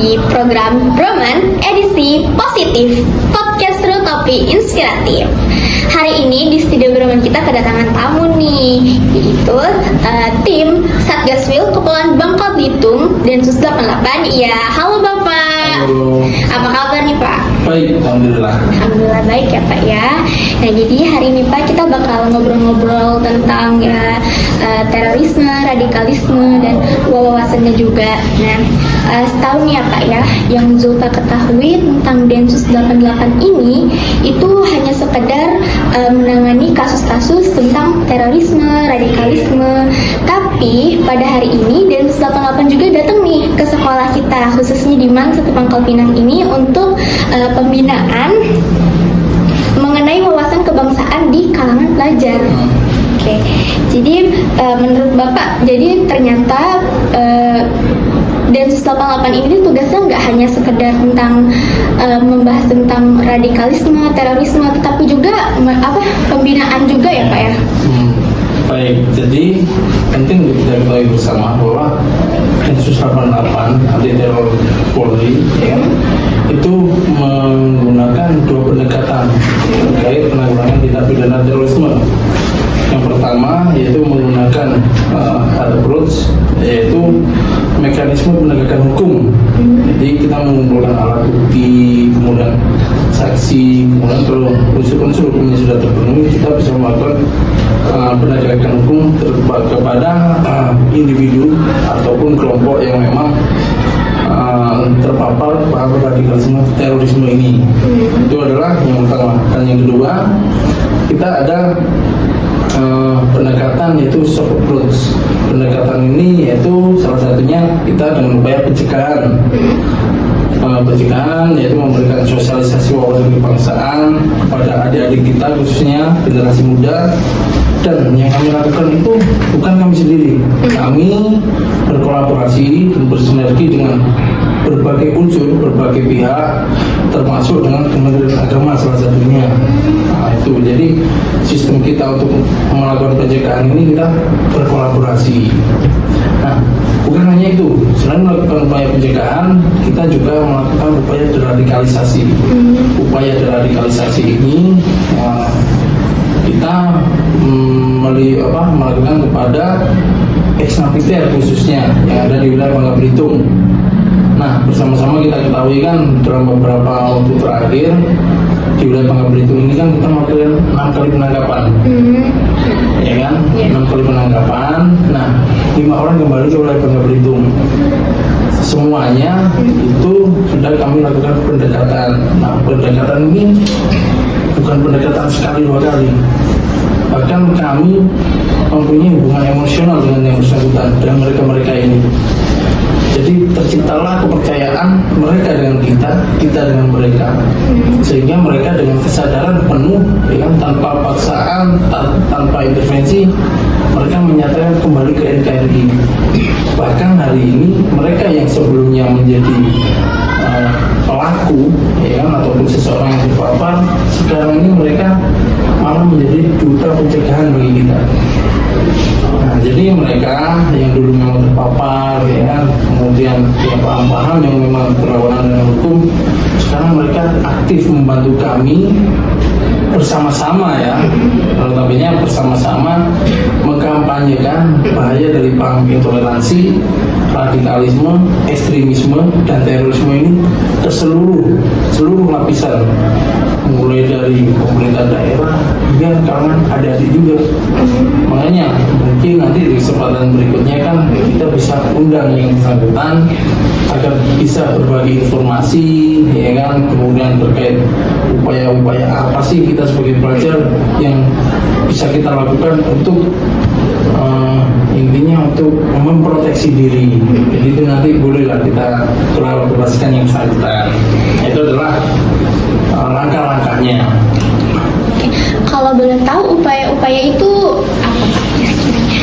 di program Broman edisi positif podcast seru topik inspiratif. Hari ini di studio Broman kita kedatangan tamu nih, yaitu tim Satgaswil Kepulauan Bangka Belitung Densus 88. Ya, halo Bapak. Halo. Apa kabar nih Pak? Baik, alhamdulillah. Alhamdulillah baik ya Pak ya. Nah jadi hari ini Pak kita bakal ngobrol-ngobrol tentang terorisme, radikalisme dan wawasannya juga. Nah setahun ya Pak ya, yang Zulfa ketahui tentang Densus 88 ini itu hanya sekedar menangani kasus-kasus tentang terorisme, radikalisme. Tapi pada hari ini Densus 88 juga datang nih ke sekolah kita, khususnya di MAN 1 Pangkal Pinang ini untuk pembinaan mengenai wawasan kebangsaan di kalangan pelajar. Oke. Jadi menurut Bapak, jadi ternyata Densus 88 ini tugasnya nggak hanya sekedar tentang membahas tentang radikalisme, terorisme, tetapi juga pembinaan juga ya Pak ya. Baik, jadi penting untuk kita ketahui bersama bahwa Densus 88 anti teror Polri ya, itu menggunakan dua pendekatan terkait penanggulangan tindak pidana terorisme. Yang pertama yaitu menggunakan hard approach, yaitu mekanisme penegakan hukum. Jadi kita mengumpulkan alat bukti, kemudian saksi, kemudian kalau unsur-unsur hukumnya sudah terpenuhi, kita bisa melakukan penegakan hukum kepada individu ataupun kelompok yang memang terpapar pada radikalisme terorisme ini. Itu adalah yang pertama. Dan yang kedua, kita ada pendekatan yaitu soft approach. Pendekatan ini yaitu salah satunya kita dengan upaya pencegahan. Pencegahan yaitu memberikan sosialisasi wawasan kebangsaan kepada adik-adik kita, khususnya generasi muda. Dan yang kami lakukan itu bukan kami sendiri, kami berkolaborasi dan bersinergi dengan berbagai unsur, berbagai pihak, termasuk dengan Kementerian Agama salah satunya. Nah, itu jadi sistem kita untuk melakukan pencegahan ini kita berkolaborasi. Nah, bukan hanya itu, selain melakukan upaya pencegahan, kita juga melakukan upaya deradikalisasi. Upaya deradikalisasi ini kita melakukan kepada ex-napiter khususnya yang ada di wilayah Bangka Belitung. Nah, bersama-sama kita ketahui kan dalam beberapa waktu terakhir di wilayah Bangka Belitung ini kan kita melakukan 6 kali penangkapan. Ya kan? 6 kali penangkapan. Nah, 5 orang kembali ke wilayah Bangka Belitung. Semuanya itu sudah kami lakukan pendekatan. Nah, pendekatan ini bukan pendekatan sekali dua kali. Bahkan kami mempunyai hubungan emosional dengan yang bersangkutan dan mereka ini. Jadi terciptalah kepercayaan mereka dengan kita dengan mereka, sehingga mereka dengan kesadaran penuh, ya, tanpa paksaan, tanpa intervensi, mereka menyatakan kembali ke NKRI. Bahkan hari ini mereka yang sebelumnya menjadi pelaku, ya, ataupun seseorang yang terpapar, sekarang ini mereka malah menjadi duta pencegahan bagi kita. Nah, jadi mereka yang dulu memang terpapar, ya, kemudian yang paham-paham yang memang berlawanan dengan hukum, sekarang mereka aktif membantu kami bersama-sama, ya, terutama bersama-sama mengkampanyekan bahaya dari paham intoleransi, radikalisme, ekstremisme, dan terorisme ini ke seluruh lapisan, mulai dari pemerintah daerah hingga kalangan adik-adik juga. Makanya mungkin nanti di kesempatan berikutnya kan kita bisa undang yang bersangkutan agar bisa berbagi informasi, ya kan, kemudian terkait upaya-upaya apa sih kita sebagai pelajar yang bisa kita lakukan untuk intinya untuk memproteksi diri. Jadi itu nanti bolehlah kita kolaborasikan yang bersangkutan. Itu adalah langkah-langkahnya. Kalau boleh tahu upaya-upaya itu apa Pak kira-kiranya?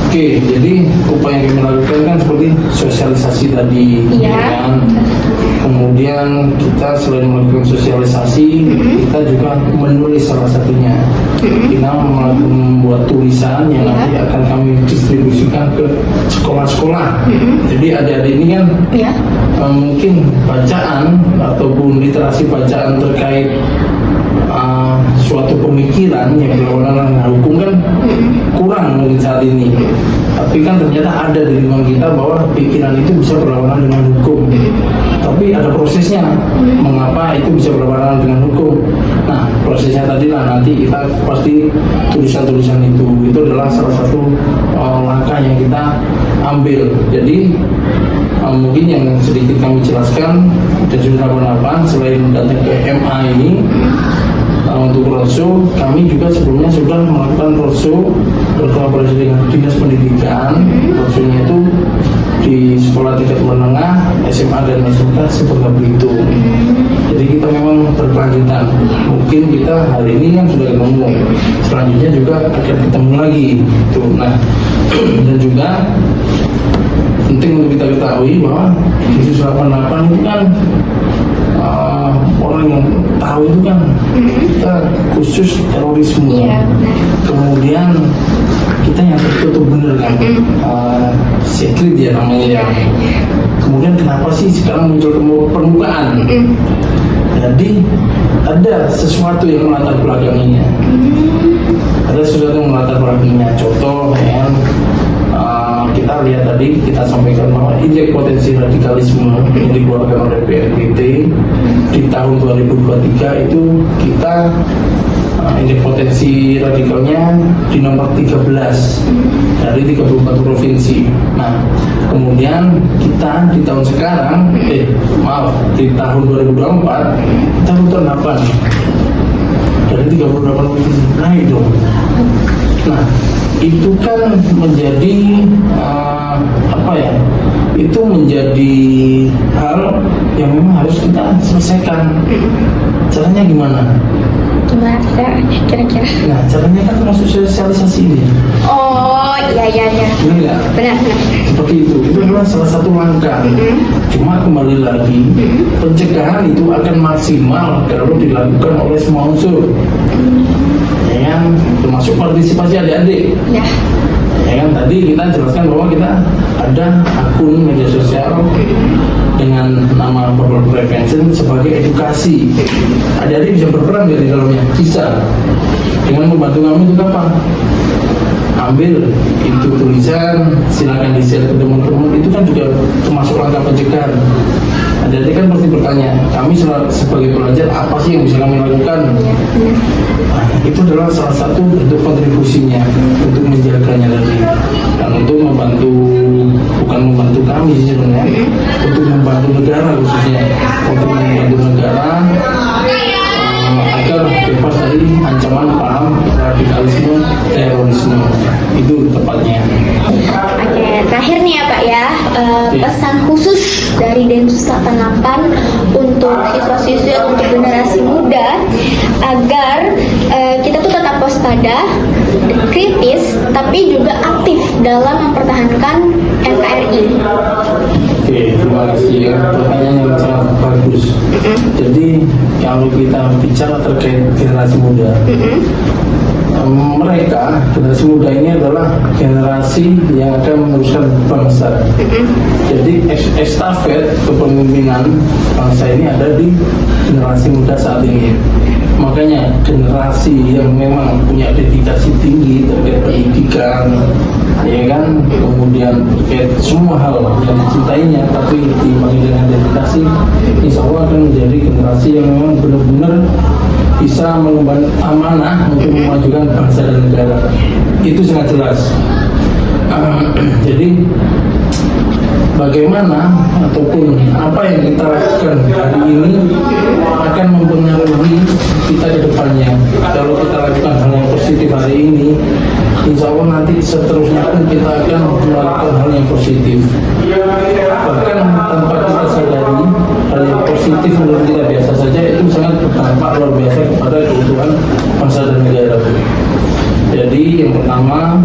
Oke, jadi upaya yang kami lakukan kan seperti sosialisasi tadi, ya kan? Kemudian kita selain melakukan sosialisasi, kita juga menulis salah satunya. Kita membuat tulisan yang nanti akan kami distribusikan ke sekolah-sekolah. Jadi adik-adik ini kan Ya. mungkin bacaan ataupun literasi bacaan terkait suatu pemikiran yang berlawanan dengan hukum kan kurang mungkin saat ini. Tapi kan ternyata ada di lingkungan kita bahwa pikiran itu bisa berlawanan dengan hukum. Tapi ada prosesnya, mengapa itu bisa berlawanan dengan hukum. Nah, prosesnya tadi lah, nanti kita pasti tulisan-tulisan itu adalah salah satu langkah yang kita ambil. Jadi mungkin yang sedikit kami jelaskan dan sudah tahapan selain datang ke MA ini untuk roadshow, kami juga sebelumnya sudah melakukan roadshow berkolaborasi dengan Dinas Pendidikan. Roadshow-nya itu di sekolah tingkat menengah, SMA dan SMK Seberga Belitung. Jadi kita memang berkelanjutan. Mungkin kita hari ini kan sudah ketemu, selanjutnya juga akan ketemu lagi. Nah, dan juga penting untuk kita ketahui bahwa Densus 88 itu kan orang yang tahu itu kan kita khusus terorisme. Iya. Kemudian kita yang tertutup bener kan, secret ya namanya ya. Kemudian kenapa sih sekarang muncul ke permukaan? Jadi ada sesuatu yang melatar belakanginya. Ada sesuatu yang melatar belakanginya. Contoh ya. Kita lihat tadi, kita sampaikan bahwa indeks potensi radikalisme yang dikeluarkan oleh BNPT di tahun 2023 itu kita indeks potensi radikalnya di nomor 13 dari 34 provinsi. Nah, kemudian kita di tahun sekarang, di tahun 2024 kita urutan 8 dari 38 provinsi, naik dong. Nah, itu kan menjadi itu menjadi hal yang memang harus kita selesaikan. Caranya gimana? Gimana kira-kira? Nah, caranya kan termasuk sosialisasi ini. Oh, iya. Benar. Seperti itu adalah salah satu langkah. Cuma kembali lagi, pencegahan itu akan maksimal kalau dilakukan oleh semua unsur. Ya kan, termasuk partisipasi adik-adik. Ya. Ya kan, tadi kita jelaskan bahwa kita ada akun media sosial dengan nama Purple Prevention sebagai edukasi. Adik-adik bisa berperan di dalamnya, bisa. Dengan membantu kami itu apa? Ambil itu tulisan, silakan di-share ke teman-teman, itu kan juga termasuk langkah pencegahan. Adik-adik kan pasti bertanya, kami sebagai pelajar apa sih yang bisa kami lakukan? Nah, itu adalah salah satu bentuk kontribusinya untuk menjaganya tadi, dan untuk membantu, bukan membantu kami sih sebenarnya, untuk membantu negara khususnya, untuk membantu negara agar bebas dari ancaman paham radikalisme terorisme. Itu tepatnya. Oke, terakhir nih ya Pak ya, pesan khusus dari Densus 88 untuk siswa-siswi untuk generasi muda agar kita tuh tetap waspada, kritis, tapi juga aktif dalam mempertahankan NKRI. Oke, terima kasih ya, pertanyaan yang sangat bagus. Jadi kalau kita bicara terkait generasi muda, mereka, generasi muda ini adalah generasi yang akan meneruskan bangsa. Jadi estafet kepemimpinan bangsa ini ada di generasi muda saat ini. Makanya generasi yang memang punya dedikasi tinggi terkait pendidikan, ya kan, kemudian terkait semua hal yang dicintainya tapi diimbangi dengan dedikasi, insya Allah akan menjadi generasi yang memang benar-benar bisa mengemban amanah untuk memajukan bangsa dan negara. Itu sangat jelas. Jadi bagaimana ataupun apa yang kita lakukan hari ini akan mempengaruhi kita ke depannya. Kalau kita lakukan hal yang positif hari ini, insya Allah nanti seterusnya pun kita akan melakukan hal yang positif. Bahkan tanpa kita sadari, hal yang positif menurut kita biasa saja itu sangat berdampak luar biasa kepada keutuhan bangsa dan negara. Jadi yang pertama,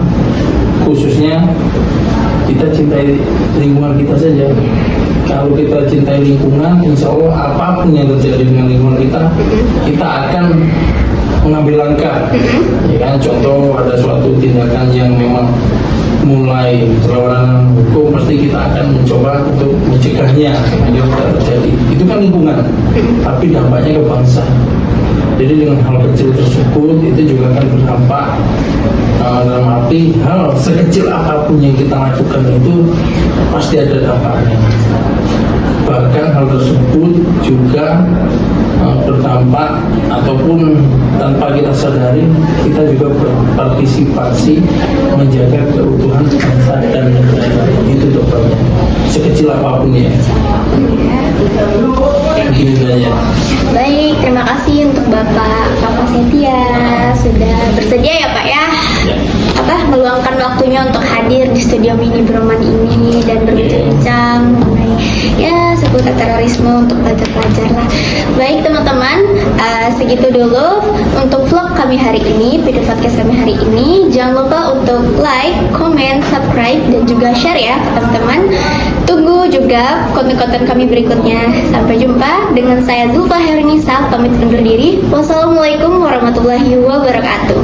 khususnya kita cintai lingkungan kita saja. Kalau kita cintai lingkungan, insya Allah apapun yang terjadi dengan lingkungan kita akan mengambil langkah. Ya kan, contoh ada suatu tindakan yang memang mulai berlawanan hukum, pasti kita akan mencoba untuk mencegahnya agar tidak terjadi. Itu kan lingkungan, tapi dampaknya ke bangsa. Jadi dengan hal kecil tersebut itu juga akan berdampak, dalam arti hal sekecil apapun yang kita lakukan itu pasti ada dampaknya. Bahkan hal tersebut juga berdampak ataupun tanpa kita sadari kita juga berpartisipasi menjaga keutuhan bangsa dan negara. Itu dokternya, sekecil apapun ya. Begini saja. Baik, terima kasih untuk Bapak Setia sudah bersedia ya Pak ya, Ya. Meluangkan waktunya untuk hadir di studio Mini Broman ini dan berbincang mengenai ya seputar terorisme untuk pelajar-pelajar lah. Baik teman-teman, segitu dulu untuk vlog kami hari ini, video podcast kami hari ini. Jangan lupa untuk like, comment, subscribe, dan juga share ya teman-teman. Tunggu juga konten-konten kami berikutnya. Sampai jumpa, dengan saya Zulfa Hernisa, pamit undur diri. Wassalamualaikum warahmatullahi wabarakatuh.